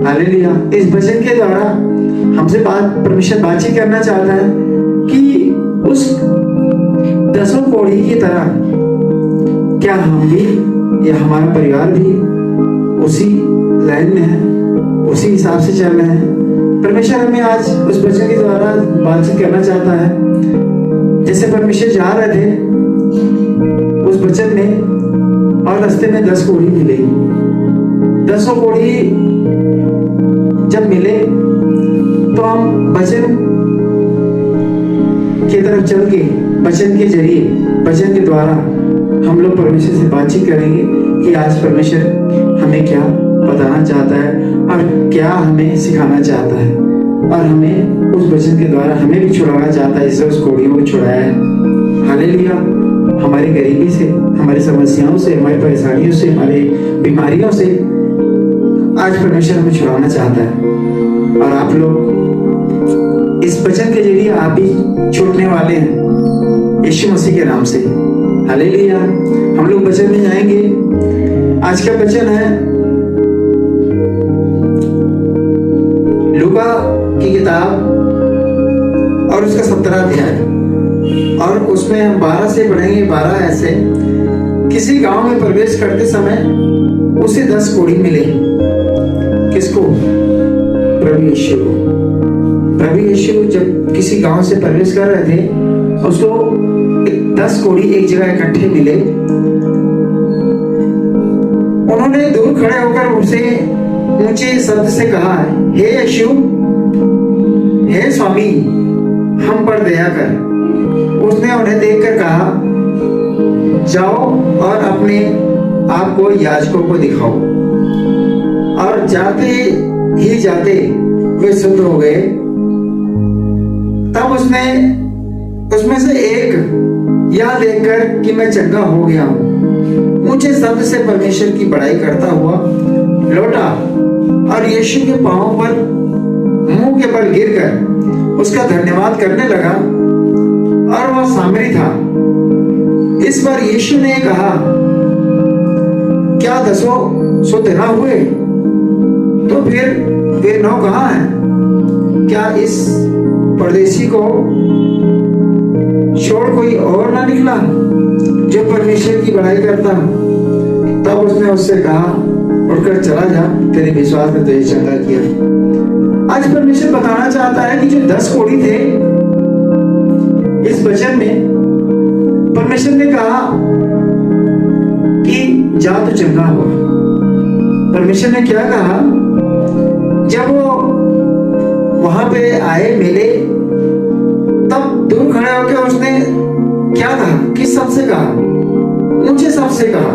Hallelujah. इस वचन के द्वारा हमसे परमेश्वर बातचीत करना चाहता है कि उस 10 कोढ़ी की तरह क्या हम भी या हमारा परिवार भी उसी लाइन में है, उसी हिसाब से चल रहे हैं। परमेश्वर हमें आज उस वचन के द्वारा बातचीत करना चाहता है। जैसे परमेश्वर जा रहे थे उस वचन में और रास्ते में 10 कोढ़ी मिले। 10 कोढ़ी जब मिले तो हम वचन की तरफ चल के वचन के जरिए, वचन के द्वारा हम लोग परमेश्वर से बातचीत करेंगे कि आज परमेश्वर हमें क्या बताना चाहता है और क्या हमें सिखाना चाहता है, और हमें उस वचन के द्वारा हमें भी छुड़ाना चाहता है जैसे उस कोढ़ियों को छुड़ाया है। हालेलुया। हमारी गरीबी से, हमारी समस्याओं से, हमारी परेशानियों से, हमारी बीमारियों से आज परमेश्वर हमें छुड़ाना चाहता है। और आप लोग इस वचन के जरिए आप भी छूटने वाले हैं यीशु मसीह के नाम से। हालेलुया। हम लोग वचन में जाएंगे। आज का वचन है लूका की किताब और उसका 17 अध्याय, और उसमें हम 12 से पढ़ेंगे। 12 ऐसे, किसी गांव में प्रवेश करते समय उसे 10 कोढ़ी मिले। किसको? प्रभु यीशु। प्रभु यीशु जब किसी गांव से प्रवेश कर रहे थे, उसको 10 कोढ़ी एक जगह इकट्ठे मिले। उन्होंने दूर खड़े होकर उनसे ऊंचे शब्द से कहा, हे यीशु, हे स्वामी, हम पर दया कर। उसने उन्हें देखकर कहा, जाओ और अपने आप को याजकों को दिखाओ। और जाते ही जाते वे शुद्ध हो गए। तब उसमें से एक यह देखकर कि मैं चंगा हो गया हूं, ऊंचे शब्द से परमेश्वर की बड़ाई करता हुआ लौटा और यीशु के पांवों पर मुंह के बल गिरकर उसका धन्यवाद करने लगा, और वह सामरी था। इस पर यीशु ने कहा, क्या 10 शुद्ध न हुए? तो फिर वे 9 कहाँ हैं? क्या इस परदेशी को छोड़ कोई और ना निकला जो परमेश्वर की बड़ाई करता? तब उसने उससे कहा, उठकर चला जा, तेरे विश्वास ने तुझे चंगा किया। आज परमेश्वर बताना चाहता है कि जो 10 कोढ़ी थे, इस वचन में परमेश्वर ने कहा कि जा तो चंगा हुआ। परमेश्वर ने क्या कहा? जब वो वहां पे आए, मिले, तब दूर खड़े होकर उसने क्या कहा? किस शब्द से कहा? ऊंचे शब्द से कहा।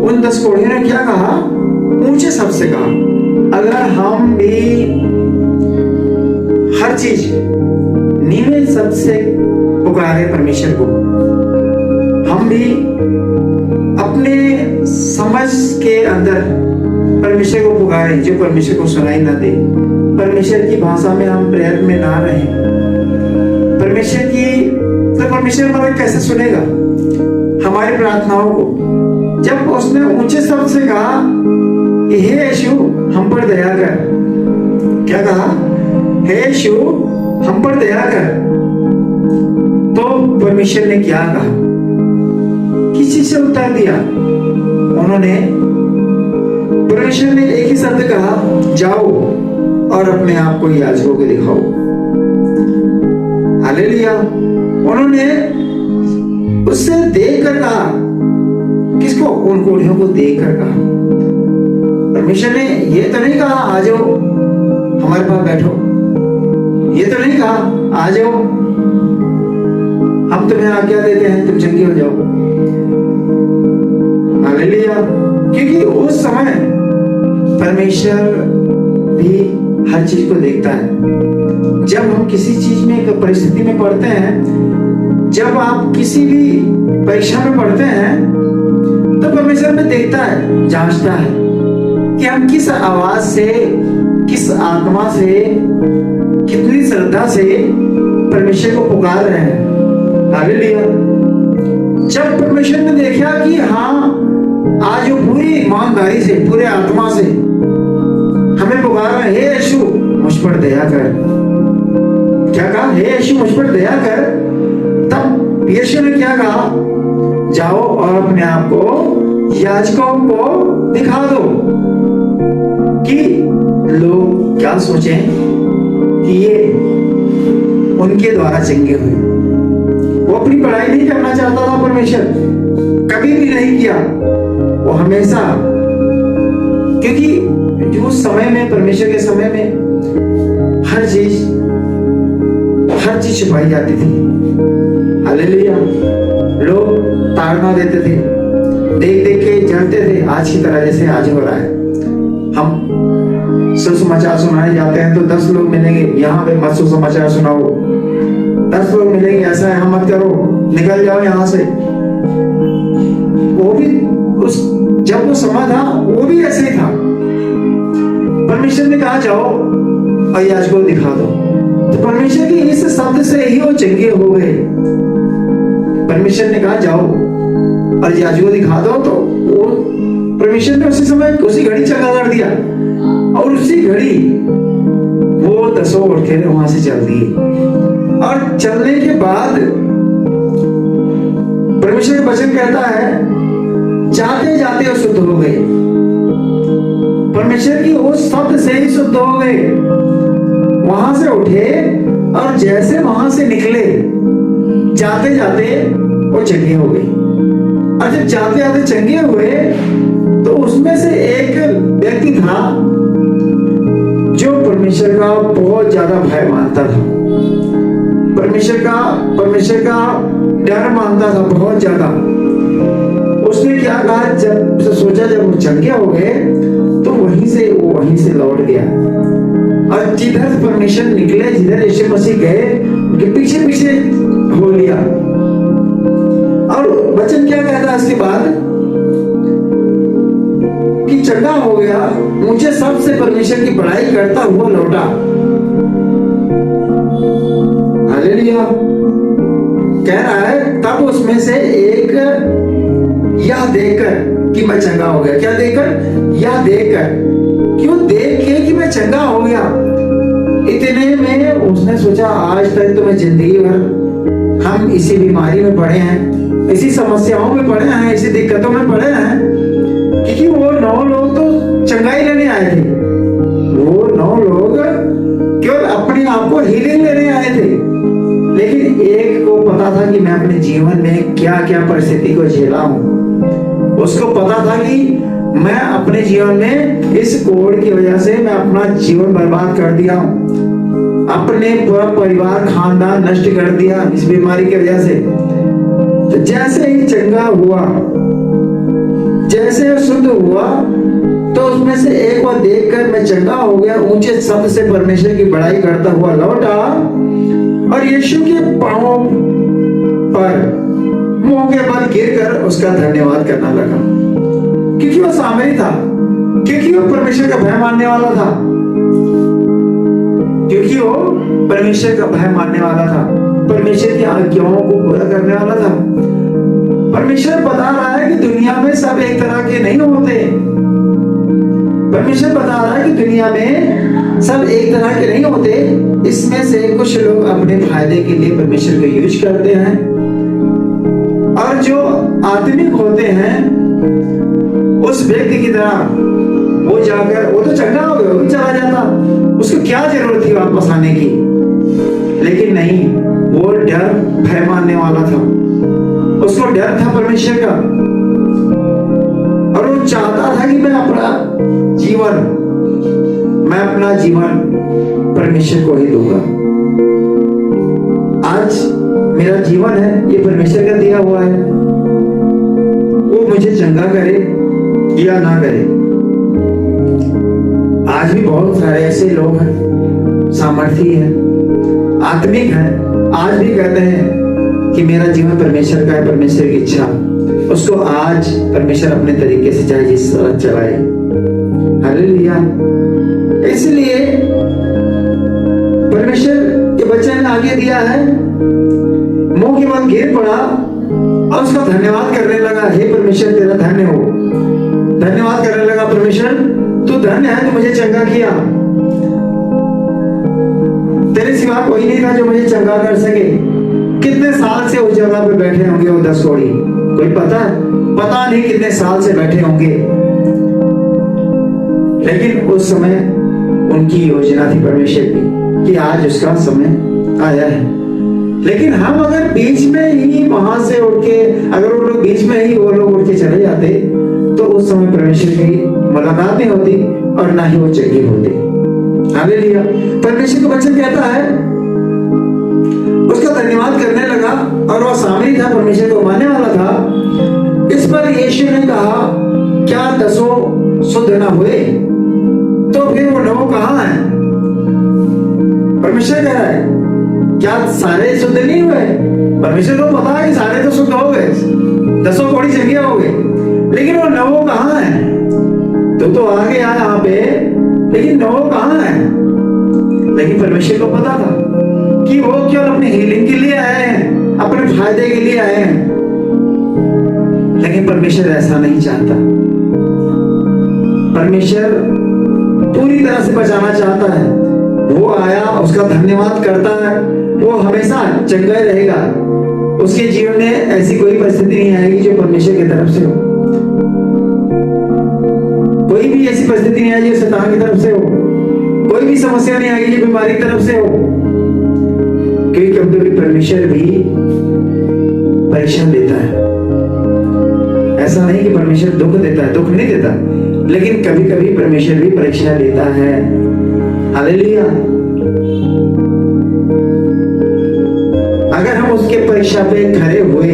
उन 10 कोढ़ियों ने क्या कहा? ऊंचे शब्द से कहा। अगर हम भी हर चीज नीवे शब्द से पुकारे परमेश्वर को, हम भी अपने समझ के अंदर परमेश्वर को पुकारे जो परमेश्वर को सुनाई ना दे, परमेश्वर की भाषा में हम प्रेयर में ना रहे, परमेश्वर की तो परमेश्वर हमारा कैसे सुनेगा हमारी प्रार्थनाओं को? जब उसने ऊंचे शब्द से कहा, हे यीशु, हम पर दया कर। क्या कहा? हे यीशु, हम पर दया कर। तो परमेश्वर ने क्या कहा? किस चीज से उत्तर दिया? परमेश्वर ने एक ही शब्द कहा, जाओ और अपने आप को याजकों को दिखाओ। हालेलुया। उन्होंने उससे देखकर कहा। किसको? उन कोढ़ियों को देखकर कहा। परमेश्वर ने ये तो नहीं कहा, आ जाओ हमारे पास बैठो। ये तो नहीं कहा, आ जाओ, हम तुम्हें आज्ञा देते हैं, तुम चंगे हो जाओ। हालेलुया। क्योंकि उस समय परमेश्वर भी हर चीज को देखता है। जब हम किसी चीज में, परिस्थिति में पढ़ते हैं, जब आप किसी भी परीक्षा में पढ़ते हैं, तो परमेश्वर में देखता है, जांचता है कि हम किस आवाज से, किस आत्मा से, कितनी श्रद्धा से परमेश्वर को पुकार रहे हैं। हालेलुया। जब परमेश्वर ने देखा कि हाँ, आज वो पूरी ईमानदारी से, पूरे आत्मा से हमें पुकार रहे, हे यीशु मुझ पर दया कर। क्या कहा? हे यीशु मुझ पर दया कर। तब यीशु ने क्या कहा? जाओ और अपने आप को याजकों को दिखा दो, कि लोग क्या सोचें कि ये उनके द्वारा चंगे हुए। वो अपनी पढ़ाई नहीं करना चाहता था परमेश्वर, कभी भी नहीं किया। वो हमेशा, क्योंकि जो उस समय में, परमेश्वर के समय में हर चीज छुपाई जाती थी। हालेलुया। लोग ताड़ना देते थे, देख देख के जलते थे, आज की तरह जैसे आज हो रहा है। हम सुसमाचार सुनाए जाते हैं तो 10 लोग मिलेंगे, यहाँ पे मत सुसमाचार सुनाओ। 10 लोग मिलेंगे, ऐसा है, हम मत करो, निकल जाओ यहाँ से। वो भी जब वो समय था वो भी ऐसे ही था। परमेश्वर ने कहा जाओ और याजकों को दिखा दो, तो परमेश्वर के इस शब्द से ही वो चंगे हो गए। परमेश्वर ने कहा जाओ और याजकों को दिखा दो, तो वो परमेश्वर ने उसी समय, उसी घड़ी चंगा कर दिया, और उसी घड़ी वो 10 उठ के वहां से चल दिए। और चलने के बाद परमेश्वर का वचन कहता है, जाते जाते वो शुद्ध हो गए। परमेश्वर की उस शब्द से ही शुद्ध हो गए। वहां से उठे और जैसे वहां से निकले, जाते जाते वो चंगे हो गए। और जब जाते जाते चंगे हुए, तो उसमें से एक व्यक्ति था जो परमेश्वर का बहुत ज्यादा भय मानता था, परमेश्वर का डर मानता था बहुत ज्यादा। उसने क्या कहा, जब सोचा जब वो चंगे हो गए, तो वहीं से लौट गया, और जिधर परमेश्वर निकले, जिधर यीशु मसीह गए, उनके पीछे पीछे हो लिया। और वचन क्या कहता है इसके बाद, कि चंगा हो गया, मुझे सबसे परमेश्वर की बड़ाई करता हुआ लौटा। हालेलुया। कह रहा है, तब उसमें से एक यह देखकर कि मैं चंगा हो गया। क्या देखकर? यह देखकर। क्यों देख के कि मैं चंगा हो गया। इतने में उसने सोचा, आज तक तो मैं जिंदगी भर हम इसी बीमारी में पड़े हैं, इसी समस्याओं में पड़े हैं, इसी दिक्कतों में पड़े हैं, क्योंकि वो 9 लोग तो चंगाई लेने आए थे। वो 9 लोग केवल अपने आप को हीलिंग लेने आए थे, लेकिन एक को पता था कि मैं अपने जीवन में क्या क्या परिस्थिति को झेला हूं। उसको पता था कि मैं अपने जीवन में इस कोड़ की वजह से मैं अपना जीवन बर्बाद कर दिया हूं, अपने पूरा परिवार खानदान नष्ट कर दिया इस बीमारी की वजह से। तो जैसे ही चंगा हुआ, जैसे शुद्ध हुआ, तो उसमें से एक को देखकर मैं चंगा हो गया, ऊंचे शब्द से परमेश्वर की बड़ाई करता हुआ लौटा और यीशु के पांवों पर, मुंह के बल गिरकर उसका धन्यवाद करना लगा, क्योंकि वो सामरी था, क्योंकि वो परमेश्वर का भय मानने वाला था, क्योंकि वो परमेश्वर का भय मानने वाला था, परमेश्वर की आज्ञाओं को पूरा करने वाला था। परमेश्वर बता रहा है कि दुनिया में सब एक तरह के नहीं होते। परमेश्वर बता रहा है कि दुनिया में सब एक तरह के नहीं होते। इसमें से कुछ लोग अपने फायदे के लिए परमेश्वर को यूज करते हैं, और जो आत्मिक होते हैं उस व्यक्ति की तरह वो जाकर, वो तो चंगा हो गया, वो भी चला जाता, उसको क्या जरूरत थी वापस आने की। लेकिन नहीं, वो डर भय मानने वाला था, उसको डर था परमेश्वर का, और वो चाहता था कि मैं अपना जीवन परमेश्वर को ही दूंगा। आज मेरा जीवन है, ये परमेश्वर का दिया हुआ है, वो मुझे चंगा करे या ना करे। आज भी बहुत सारे ऐसे लोग हैं, सामर्थी हैं, आत्मिक हैं, आज भी कहते हैं कि मेरा जीवन परमेश्वर का है, परमेश्वर की इच्छा। उसको आज परमेश्वर अपने तरीके से चाहे जिस तरह चलाए। हालेलुया। इसलिए परमेश्वर के वचन ने आगे दिया है, मुंह के बल गिर पड़ा और उसका धन्यवाद करने लगा, हे परमेश्वर तेरा धन्य हो। धन्यवाद करने लगा, परमेश्वर तू धन्य है, तू मुझे चंगा किया, तेरे सिवा कोई नहीं था जो मुझे चंगा कर सके। कितने साल से उस जगह पे बैठे होंगे वो 10 कोढ़ी, कोई पता है? पता नहीं कितने साल से बैठे होंगे, लेकिन उस समय उनकी योजना थी परमेश्वर की कि आज उसका समय आया है। लेकिन हम अगर बीच में ही वहां से उठ के, अगर वो लोग बीच में ही वो लोग उठ के चले जाते तो उस समय परमेश्वर की मुलाकात नहीं होती और ना ही वो चंगे होते। हालेलुया। परमेश्वर का वचन कहता है उसका धन्यवाद करने लगा और वो सामरी था, परमेश्वर को मानने वाला था। इस पर यीशु ने कहा क्या 10 शुद्ध ना हुए? तो फिर वो 9 कहां है? परमेश्वर कह रहा है क्या सारे शुद्ध नहीं हुए? परमेश्वर को पता है कि सारे तो शुद्ध हो गए, 10 कोढ़ी चंगे हो गए, लेकिन वो 9 कहां है? तो आ गया यहाँ पे, लेकिन 9 कहां है? लेकिन परमेश्वर को पता था कि वो केवल अपने हीलिंग के लिए आए हैं, अपने फायदे के लिए आए हैं। लेकिन परमेश्वर ऐसा नहीं चाहता। परमेश्वर पूरी तरह से बचाना चाहता है। वो आया, उसका धन्यवाद करता है, वो हमेशा चंगा रहेगा। उसके जीवन में ऐसी कोई परिस्थिति नहीं आएगी जो परमेश्वर की तरफ से हो। कोई भी ऐसी परिस्थिति नहीं आएगी जो शैतान की तरफ से हो। कोई भी समस्या नहीं आएगी जो बीमारी की तरफ से हो, क्योंकि कभी-कभी परमेश्वर भी परीक्षा देता है। ऐसा नहीं कि परमेश्वर दुख देता है, दुख नहीं देता, लेकिन कभी-कभी परमेश्वर भी परीक्षा लेता है। हालेलुया। अगर हम उसके परीक्षा पे खड़े हुए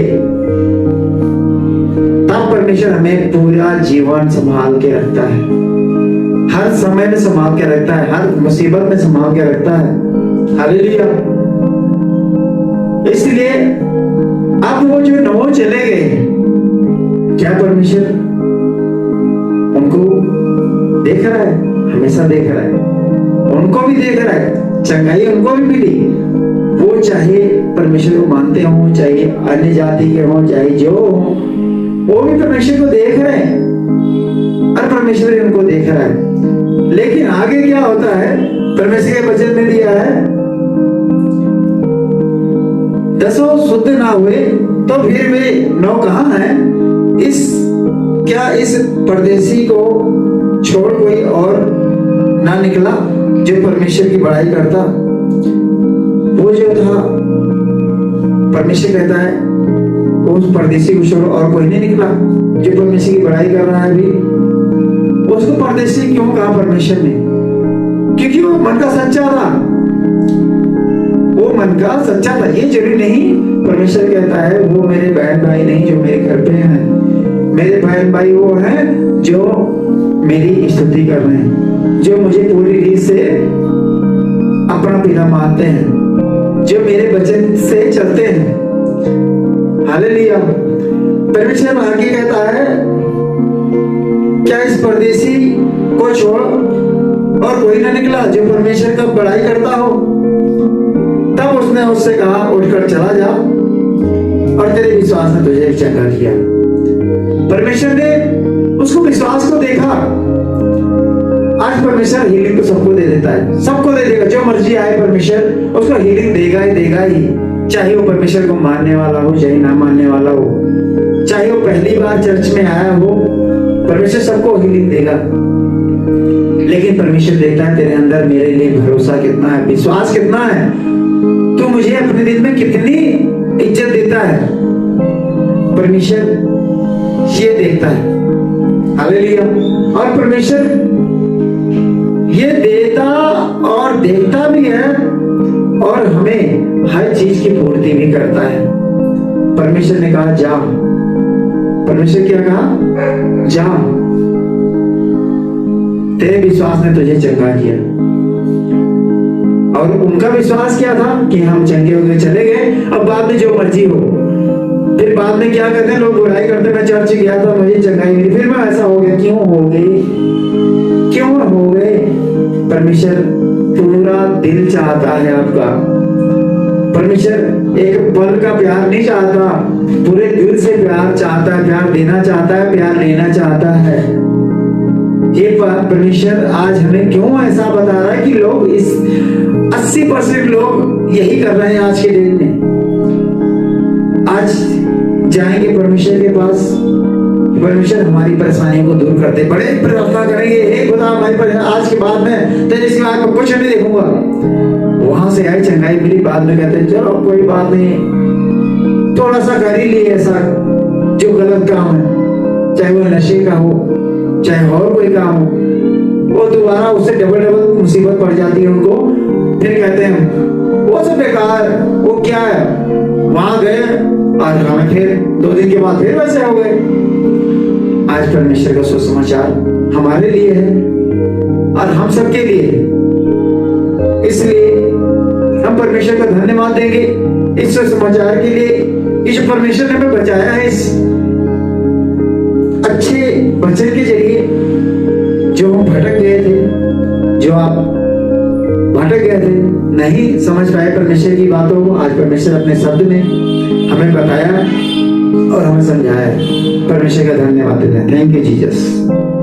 तब परमेश्वर हमें पूरा जीवन संभाल के रखता है, हर समय में संभाल के रखता है, हर मुसीबत में संभाल के रखता है। हालेलुया। इसलिए अब वो जो 9 चले गए, क्या परमेश्वर उनको देख रहा है? हमेशा देख रहा है, उनको भी देख रहा है, चंगाई उनको भी मिली। वो चाहे परमेश्वर को मानते हो, चाहे अन्य जाति के हो, चाहे जो हो, वो भी परमेश्वर को देख रहे हैं और परमेश्वर भी उनको देख रहा है। लेकिन आगे क्या होता है? परमेश्वर के वचन में दिया है 10 शुद्ध ना हुए तो फिर वे 9 कहां हैं? क्या इस परदेसी को छोड़ कोई और ना निकला जो परमेश्वर की बड़ाई करता? वो जो था, परमेश्वर कहता है उस परदेसी को छोड़ और कोई नहीं निकला जो परमेश्वर की बड़ाई कर रहा है। अभी उसको परदेसी क्यों कहा परमेश्वर ने? क्योंकि वो मन का सच्चा था, वो मन का सच्चा था। ये जरूरी नहीं, परमेश्वर कहता है वो मेरे बहन भाई नहीं जो मेरे घर पे हैं। मेरे बहन भाई वो हैं जो मेरी स्तुति कर रहे हैं, जो मुझे पूरी रीत से अपना पिता मानते हैं, जो मेरे वचन से चलते हैं। हालेलुया। परमेश्वर आगे कहता है क्या इस परदेसी को छोड़ और कोई ना निकला जो परमेश्वर का बड़ाई करता हो? तब उसने उससे कहा उठकर चला जा और तेरे विश्वास ने तुझे चंगा किया। परमेश्वर ने उसको विश्वास को देखा। आज परमेश्वर हीलिंग तो सबको दे देता है, सबको दे देगा। जो मर्जी आए परमेश्वर उसको हीलिंग देगा ही देगा ही, चाहे वो परमेश्वर को मानने वाला हो चाहे ना मानने वाला हो, चाहे वो पहली बार चर्च में आया हो, परमेश्वर सबको हीलिंग देगा। लेकिन परमेश्वर देखता है तेरे अंदर मेरे लिए भरोसा कितना है, विश्वास कितना है, तू मुझे अपने दिल में कितनी इज्जत देता है। परमेश्वर ये देखता है। हालेलुया। और परमेश्वर ये देता और देखता भी है और हमें हर चीज की पूर्ति भी करता है। परमेश्वर ने कहा जा। परमेश्वर क्या कहा? जा, तेरे विश्वास ने तुझे चंगा किया। और उनका विश्वास क्या था कि हम चंगे होकर चले गए, अब बाद में जो मर्जी हो। फिर बाद में क्या कहते हैं लोग, बुराई करते, मैं चर्च गया था मुझे चंगाई मिली, फिर मैं ऐसा हो गया। क्यों हो गई? क्यों हो गए? परमेश्वर पूरा दिल चाहता है आपका। परमेश्वर एक पल का प्यार नहीं चाहता, पूरे दिल से प्यार चाहता है, प्यार देना चाहता है, प्यार लेना चाहता है। ये परमेश्वर आज हमें क्यों ऐसा बता रहा है कि लोग इस 80% लोग यही कर रहे हैं आज के दिन में। आज जाएंगे परमेश्वर के पास, परमेश्वर हमारी परेशानियों को दूर करते, बड़े प्रार्थना करेंगे, हे खुदा हमारी आज के बाद में तेरे सिवा मैं कुछ नहीं देखूंगा। वहां से आई चंगाई मिली, बाद में कहते हैं चलो कोई बात नहीं, थोड़ा सा कर ही लिए ऐसा जो गलत काम है, चाहे वो नशे का हो चाहे और कोई काम हो, वो दोबारा उससे डबल मुसीबत पड़ जाती है उनको। फिर कहते हैं वो सब बेकार, वो क्या है, वहां गए और हमें फिर 2 दिन के बाद फिर वैसे हो गए। आज परमेश्वर का सुसमाचार हमारे लिए है और हम सबके लिए है, इसलिए हम परमेश्वर का धन्यवाद देंगे इस सुसमाचार के लिए कि जो परमेश्वर ने हमें बचाया है इस अच्छे वचन के जरिए। जो हम भटक गए थे, जो आप भटक गए थे, नहीं समझ पाए परमेश्वर की बातों को, आज परमेश्वर अपने शब्द में हमें बताया और हमें समझाया। परमेश्वर का धन्यवाद देते हैं। Thank you Jesus.